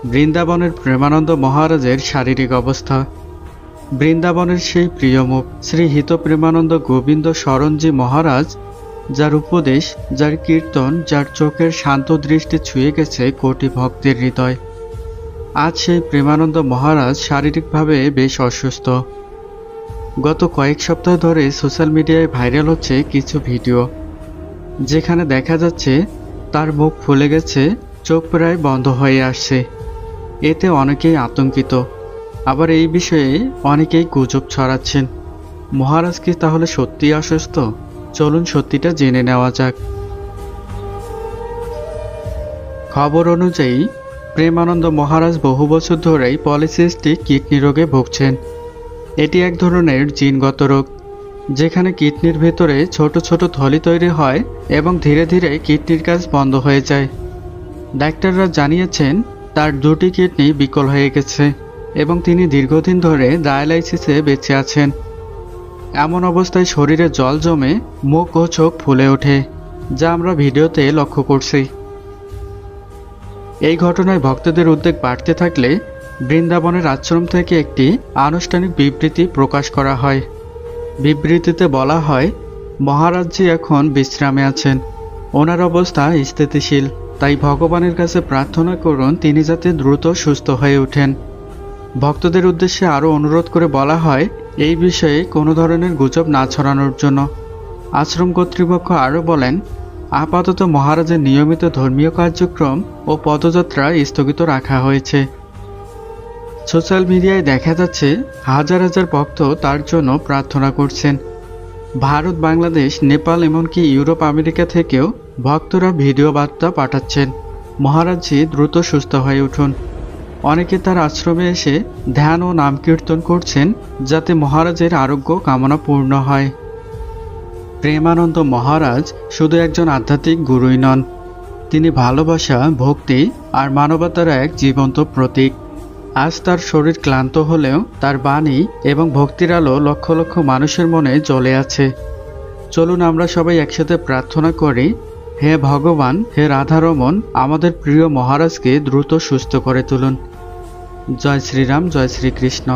বৃন্দাবনের প্রেমানন্দ মহারাজের শারীরিক অবস্থা। বৃন্দাবনের সেই প্রিয় মুখ শ্রী হিত প্রেমানন্দ গোবিন্দ শরণজি মহারাজ, যার উপদেশ, যার কীর্তন, যার চোখের শান্ত দৃষ্টি ছুঁয়ে গেছে কোটি ভক্তের হৃদয়। আজ সেই প্রেমানন্দ মহারাজ শারীরিকভাবে বেশ অসুস্থ। গত কয়েক সপ্তাহ ধরে সোশ্যাল মিডিয়ায় ভাইরাল হচ্ছে কিছু ভিডিও, যেখানে দেখা যাচ্ছে তার মুখ ফুলে গেছে, চোখ প্রায় বন্ধ হয়ে আসছে। এতে অনেকেই আতঙ্কিত, আবার এই বিষয়ে অনেকেই গুজব ছড়াচ্ছেন। মহারাজ কি তাহলে সত্যিই অসুস্থ? চলুন সত্যিটা জেনে নেওয়া যাক। খবর অনুযায়ী প্রেমানন্দ মহারাজ বহু বছর ধরেই পলিসিস্টিক কিডনি রোগে ভুগছেন। এটি এক ধরনের জিনগত রোগ, যেখানে কিডনির ভেতরে ছোট ছোট থলি তৈরি হয় এবং ধীরে ধীরে কিডনির কাজ বন্ধ হয়ে যায়। ডাক্তাররা জানিয়েছেন তার দুটি কিডনি বিকল হয়ে গেছে এবং তিনি দীর্ঘদিন ধরে ডায়ালাইসিসে বেঁচে আছেন। এমন অবস্থায় শরীরে জল জমে মুখ ও চোখ ফুলে ওঠে, যা আমরা ভিডিওতে লক্ষ্য করছি। এই ঘটনায় ভক্তদের উদ্বেগ বাড়তে থাকলে বৃন্দাবনের আশ্রম থেকে একটি আনুষ্ঠানিক বিবৃতি প্রকাশ করা হয়। বিবৃতিতে বলা হয়, মহারাজজি এখন বিশ্রামে আছেন, ওনার অবস্থা স্থিতিশীল, তাই ভগবানের কাছে প্রার্থনা করুন তিনি যাতে দ্রুত সুস্থ হয়ে ওঠেন। ভক্তদের উদ্দেশ্যে আরও অনুরোধ করে বলা হয় এই বিষয়ে কোনো ধরনের গুজব না ছড়ানোর জন্য। আশ্রম কর্তৃপক্ষ আরও বলেন, আপাতত মহারাজের নিয়মিত ধর্মীয় কার্যক্রম ও পদযাত্রা স্থগিত রাখা হয়েছে। সোশ্যাল মিডিয়ায় দেখা যাচ্ছে হাজার হাজার ভক্ত তার জন্য প্রার্থনা করছেন। ভারত, বাংলাদেশ, নেপাল, এমনকি ইউরোপ, আমেরিকা থেকেও ভক্তরা ভিডিও বার্তা পাঠাচ্ছেন, মহারাজজি দ্রুত সুস্থ হয়ে উঠুন। অনেকে তার আশ্রমে এসে ধ্যান ও নাম কীর্তন করছেন, যাতে মহারাজের আরোগ্য কামনা পূর্ণ হয়। প্রেমানন্দ মহারাজ শুধু একজন আধ্যাত্মিক গুরুই নন, তিনি ভালোবাসা, ভক্তি আর মানবতার এক জীবন্ত প্রতীক। আজ তার শরীর ক্লান্ত হলেও তার বাণী এবং ভক্তির আলো লক্ষ লক্ষ মানুষের মনে জ্বলে আছে। চলুন আমরা সবাই একসাথে প্রার্থনা করি, হে ভগবান, হে রাধারমণ, আমাদের প্রিয় মহারাজকে দ্রুত সুস্থ করে তুলুন। জয় শ্রীরাম, জয় শ্রীকৃষ্ণ।